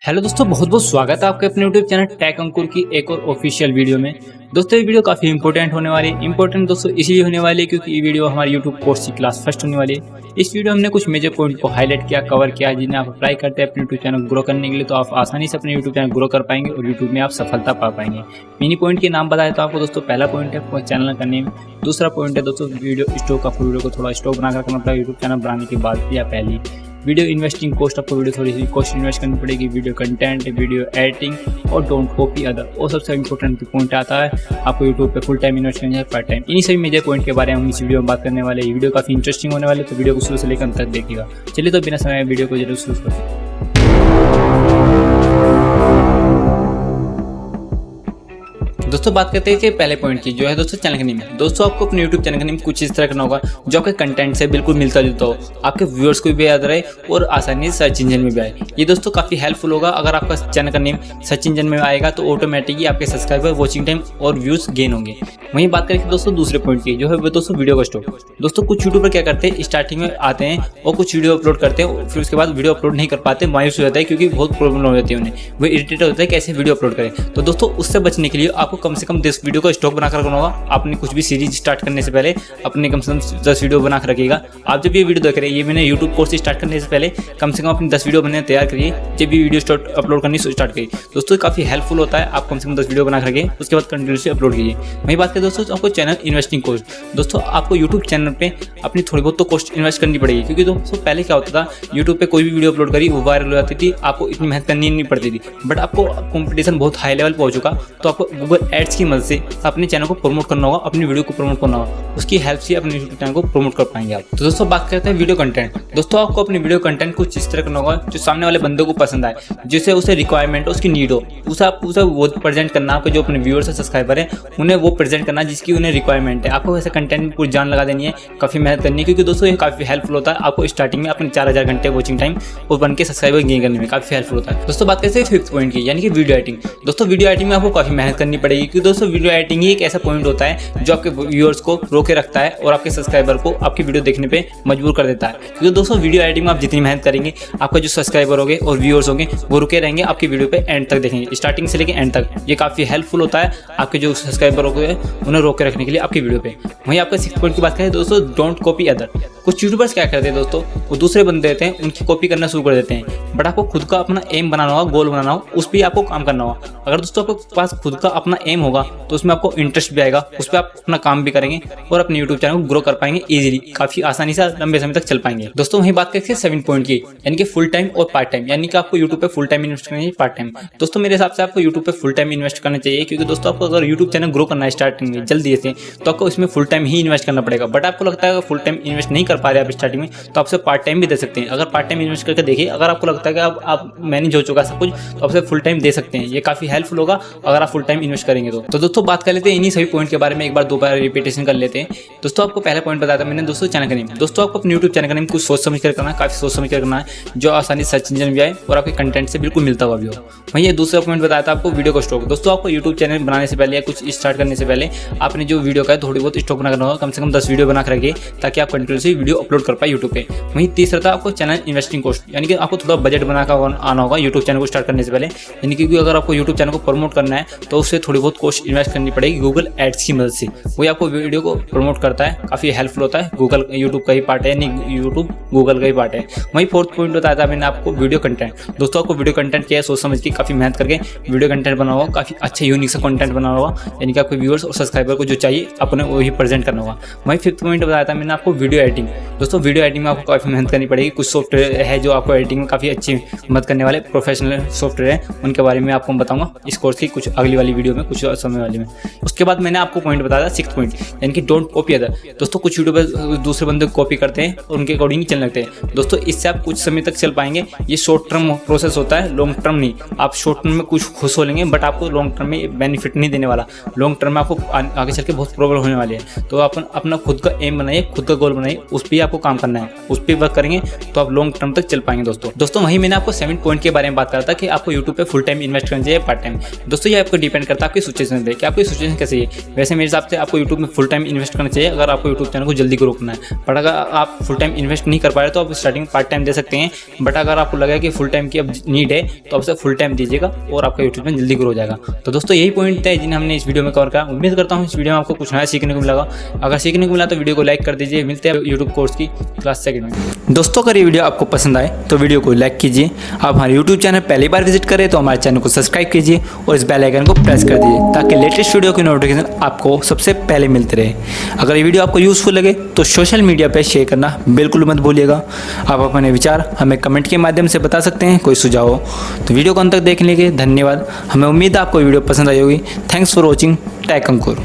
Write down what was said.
Hello दोस्तों, बहुत बहुत स्वागत है आपके अपने YouTube चैनल टेक अंकुर की एक और ऑफिशियल वीडियो में। दोस्तों ये वीडियो काफ़ी इंपॉर्टेंट होने वाली है। इंपॉर्टेंट दोस्तों इसलिए होने वाली है क्योंकि ये वीडियो हमारी YouTube कोर्स की क्लास फर्स्ट होने वाली है। इस वीडियो में हमने कुछ मेजर पॉइंट को हाईलाइट किया, कवर किया, जिन्हें आप अप्लाई करते हैं अपने YouTube चैनल ग्रो करने के लिए, तो आप आसानी से अपने YouTube चैनल ग्रो कर पाएंगे और YouTube में आप सफलता पा पाएंगे। मिनी पॉइंट के नाम बताया तो आपको दोस्तों, पहला पॉइंट है चैनल का नेम, दूसरा पॉइंट है दोस्तों वीडियो स्टॉक। आपको वीडियो को थोड़ा स्टॉक बनाकर करना पड़ेगा YouTube चैनल बनाने के बाद या पहले। वीडियो इन्वेस्टिंग कॉस्ट, आपको वीडियो थोड़ी सी कॉस्ट इन्वेस्ट करनी पड़ेगी। वीडियो कंटेंट, वीडियो एडिटिंग और डोंट कॉपी अदर। और सबसे इंपॉर्टेंट पॉइंट आता है आपको यूट्यूब पे फुल टाइम इन्वेस्ट करना है, पार्ट टाइम। इन्हीं सभी मेजर पॉइंट के बारे में हम इस वीडियो में बात करने वाले हैं। वीडियो काफी इंटरेस्टिंग होने वाले, तो वीडियो को शुरू से लेकर अंत तक देखिएगा। चलिए तो बिना समय वीडियो को जरूर शुरू करते हैं। दोस्तों बात करते हैं कि पहले पॉइंट की, जो है दोस्तों चैनल का नेम। दोस्तों आपको अपने YouTube चैनल का नेम कुछ इस तरह करना होगा जो आपके कंटेंट से बिल्कुल मिलता जुलता हो, आपके व्यूअर्स को भी याद रहे और आसानी से सर्च इंजन में भी आए। ये दोस्तों काफी हेल्पफुल होगा। अगर आपका चैनल का नेम सर्च इंजन में आएगा तो ऑटोमेटिकली आपके सब्सक्राइबर, वॉचिंग टाइम और व्यूज गेन होंगे। वहीं बात करें दोस्तों दूसरे पॉइंट की, जो है वो दोस्तों वीडियो का स्टॉक। दोस्तों कुछ यूट्यूबर क्या करते हैं, स्टार्टिंग में आते हैं और कुछ वीडियो अपलोड करते हैं, फिर उसके बाद वीडियो अपलोड नहीं कर पाते, मायूस हो जाता है क्योंकि बहुत प्रॉब्लम हो जाती है उन्हें, वो इरिटेट होता है कैसे वीडियो अपलोड करें। तो दोस्तों उससे बचने के लिए आपको कम से कम 10 वीडियो का स्टॉक बनाकर रखना होगा। आपने कुछ भी सीरीज स्टार्ट करने से पहले अपने कम से कम 10 वीडियो बनाकर रखिएगा। आप जब ये वीडियो देख रहे हैं, ये मैंने यूट्यूब कोर्स स्टार्ट करने से पहले कम से कम अपनी 10 वीडियो बनने तैयार करिए। जब भी वीडियो अपलोड करनी स्टार्ट करिए दोस्तों, काफी हेल्पफुल होता है। आप कम से कम 10 वीडियो बना रखिए, उसके बाद कंटिन्यूसली अपलोड कीजिए। वही बात करें दोस्तों, आपको चैनल इन्वेस्टिंग कॉस्ट। दोस्तों आपको यूट्यूब चैनल पे अपनी थोड़ी बहुत तो कॉस्ट इन्वेस्ट करनी पड़ेगी, क्योंकि दोस्तों पहले क्या होता था, यूट्यूब पे कोई भी वीडियो अपलोड करी वो वायरल हो जाती थी, आपको इतनी मेहनत करनी नहीं पड़ती थी। बट आपको कंपटीशन बहुत हाई लेवल पर हो चुका, तो आपको गूगल एड्स की मदद से अपने चैनल को प्रमोट करना होगा, अपनी वीडियो को प्रमोट करना होगा। उसकी हेल्प से अपने यूट्यूब चैनल को प्रमोट कर पाएंगे आप। तो दोस्तों बात करते हैं वीडियो कंटेंट। दोस्तों आपको अपनी वीडियो कंटेंट कुछ इस तरह करना होगा जो सामने वाले बंदे को पसंद आए, जिससे उसे रिक्वायरमेंट हो, उसकी नीड हो, उसे वो प्रेजेंट करना। आपके जो अपने व्यूअर्स है, सब्सक्राइबर है, उन्हें वो प्रेजेंट करना जिसकी उन्हें रिक्वायरमेंट है। आपको वैसे कंटेंट में पूरी जान लगा देनी है, काफी मेहनत करनी है, क्योंकि दोस्तों ये काफी हेल्पफुल होता है। आपको स्टार्टिंग में अपने 4000 घंटे वॉचिंग टाइम और बन के सब्सक्राइबर गेन करने में काफी हेल्पफुल होता है। दोस्तों बात करते हैं फिफ्थ पॉइंट की, यानी कि वीडियो एडिटिंग। दोस्तों वीडियो एडिटिंग में आपको काफी मेहनत करनी पड़ेगी, क्योंकि दोस्तों वीडियो एडिटिंग ही एक ऐसा पॉइंट होता है जो आपके व्यूअर्स को रोके रखता है और आपके सब्सक्राइबर को आपकी वीडियो देखने पे मजबूर कर देता है। क्योंकि दोस्तों वीडियो एडिटिंग में आप जितनी मेहनत करेंगे, आपका जो सब्सक्राइबर होंगे और व्यूअर्स होंगे वो रुके रहेंगे आपकी वीडियो पे, एंड तक देखेंगे, स्टार्टिंग से लेकर एंड तक। ये काफी हेल्पफुल होता है आपके जो सब्सक्राइबर होंगे उन्हें रोके रखने के लिए आपकी वीडियो पे। वहीं आपका 6th पॉइंट की बात करें दोस्तों, डोंट कॉपी अदर। कुछ यूट्यूबर्स क्या करते हैं दोस्तों, वो दूसरे बंदे देते हैं, उनकी कॉपी करना शुरू कर देते हैं। बट आपको खुद का अपना एम बनाना होगा, गोल बनाना होगा, उस पर आपको काम करना होगा। अगर दोस्तों आपके पास खुद का अपना एम होगा तो उसमें आपको इंटरेस्ट भी आएगा, उस पर आप अपना काम भी करेंगे और अपने यूट्यूब चैनल को ग्रो कर पाएंगे इजीली, काफी आसानी से लंबे समय तक चल पाएंगे। दोस्तों वहीं बात करते हैं 7 पॉइंट की, यानी कि फुल टाइम और पार्ट टाइम। यानी कि आपको यूट्यूब पे फुल टाइम इन्वेस्ट करना चाहिए, पार्ट टाइम। दोस्तों मेरे हिसाब से आपको यूट्यूब पे फुल टाइम इन्वेस्ट करना चाहिए, क्योंकि दोस्तों आपको अगर यूट्यूब चैनल ग्रो करना है स्टार्टिंग में जल्दी से, तो आपको इसमें फुल टाइम ही इन्वेस्ट करना पड़ेगा। बट आपको लगता है फुल टाइम इन्वेस्ट नहीं कर पा रहे आप स्टार्टिंग में, तो आपसे पार्ट टाइम भी दे सकते हैं। अगर पार्ट टाइम इन्वेस्ट करके देखिए, अगर आपको लगता है कि आप मैनेज हो चुका सब कुछ, तो आपसे फुल टाइम दे सकते हैं। ये काफी हेल्पफुल होगा अगर आप फुल टाइम इन्वेस्ट करेंगे तो दोस्तों बात कर लेते हैं इन्हीं सभी पॉइंट के बारे में, एक बार 2 बार रिपीटेशन कर लेते हैं। दोस्तों आपको पहला पॉइंट बताया था मैंने दोस्तों, चैनल का नेम। दोस्तों आपको अपने यूट्यूब चैनल का नेम कुछ सोच समझ कर करना है, काफी सोच समझ कर करना है, जो आसानी से सर्च इंजन भी आए और आपके कंटेंट से बिल्कुल मिलता हुआ भी हो। वहीं ये दूसरा पॉइंट बताया था आपको, वीडियो का स्टॉक। दोस्तों आपको यूट्यूब चैनल बनाने से पहले या कुछ स्टार्ट करने से पहले आपने जो वीडियो का है थोड़ी बहुत स्टॉक बना करना होगा, कम से कम 10 वीडियो बना कर रखिए, ताकि आप कंटिन्यूसली वीडियो अपलोड कर पाए यूट्यूब पे। वहीं तीसरा था आपको चैनल इन्वेस्टिंग कॉस्ट, यानी कि आपको थोड़ा बजट बनाकर आना होगा यूट्यूब चैनल को स्टार्ट करने से पहले। यानी कि अगर आपको यूट्यूब चैनल को प्रमोट करना है तो उससे थोड़ी बहुत कॉस्ट इन्वेस्ट करनी पड़ेगी गूगल एड्स की मदद से। वही आपको वीडियो को प्रमोट करता है, काफी हेल्पफुल होता है। गूगल यूट्यूब का ही पार्ट है, यानी यूट्यूब गूगल का ही पार्ट है। वहीं 4th पॉइंट बताया था मैंने आपको, वीडियो कंटेंट। दोस्तों आपको वीडियो कंटेंट क्या है सोच समझ के काफी मेहनत करके वीडियो कंटेंट बना होगा, काफी अच्छा यूनिक सा कंटेंट बना होगा, यानी कि आपके व्यूअर्स और सब्सक्राइबर को जो चाहिए अपने वही प्रेजेंट करना होगा। वहीं 5th पॉइंट बताया था मैंने आपको, वीडियो एडिटिंग। दोस्तों वीडियो एडिटिंग में आपको काफी मेहनत करनी पड़ेगी। कुछ सॉफ्टवेयर है जो आपको एडिटिंग में काफी अच्छी मदद करने वाले प्रोफेशनल सॉफ्टवेयर है, उनके बारे में आपको बताऊंगा इस कोर्स की कुछ अगली वाली वीडियो में, कुछ समय वाली में। उसके बाद मैंने आपको पॉइंट बताया था 6th पॉइंट, यानी कि डोंट कॉपी अदर। दोस्तों कुछ यूट्यूबर दूसरे बंदे को कॉपी करते हैं और उनके अकॉर्डिंग चलने लगते हैं। दोस्तों इससे आप कुछ समय तक चल पाएंगे, ये शॉर्ट टर्म प्रोसेस होता है, लॉन्ग टर्म नहीं। आप शॉर्ट टर्म में कुछ खुश हो लेंगे, बट आपको लॉन्ग टर्म में बेनिफिट नहीं देने वाला। लॉन्ग टर्म में आपको आगे चल के बहुत प्रॉब्लम होने वाली है। तो आप अपना खुद का एम बनाइए, खुद का गोल बनाइए, उस पर आपको काम करना है, उस पर वर्क करेंगे तो आप लॉन्ग टर्म तक चल पाएंगे। दोस्तों वहीं मैंने आपको 7 पॉइंट के बारे में बात करा था कि आपको यूट्यूब पे फुल टाइम इन्वेस्ट करना चाहिए, पार्ट टाइम। दोस्तों ये आपको डिपेंड करता है आपकी सिचुएशन है कि आपकी सिचुएशन कैसी है। वैसे मेरे हिसाब से आपको यूट्यूब में फुल टाइम इन्वेस्ट करना चाहिए अगर आपको यूट्यूब चैनल को जल्दी ग्रो करना है। बट अगर आप फुल टाइम इन्वेस्ट नहीं कर पा रहे तो आप स्टार्टिंग में पार्ट टाइम दे सकते हैं। बट अगर आपको लगा कि फुल टाइम की अब नीड है तो आप उसे फुल टाइम दीजिएगा और आपका यूट्यूब चैनल जल्दी ग्रो हो जाएगा। तो दोस्तों यही पॉइंट है जिन्हें हमने इस वीडियो में कवर किया। उम्मीद करता हूँ इस वीडियो में आपको कुछ नया सीखने को मिला। अगर सीखने को मिला तो वीडियो को लाइक कर दीजिए। मिलते हैं यूट्यूब कोर्स की क्लास सेकंड में। दोस्तों अगर ये वीडियो आपको पसंद आए तो वीडियो को लाइक कीजिए। आप हमारे यूट्यूब चैनल पहली बार विजिट करें तो हमारे चैनल को सब्सक्राइब कीजिए और इस बेल आइकन को प्रेस कर दीजिए ताकि लेटेस्ट वीडियो की नोटिफिकेशन आपको सबसे पहले मिलते रहे। अगर ये वीडियो आपको यूजफुल लगे तो सोशल मीडिया पर शेयर करना बिल्कुल मत भूलिएगा। आप अपने विचार हमें कमेंट के माध्यम से बता सकते हैं। कोई सुझाव हो तो वीडियो को अंत तक देखने के लिए धन्यवाद। हमें उम्मीद है आपको वीडियो पसंद आई होगी। Thanks for watching Tech Ankur.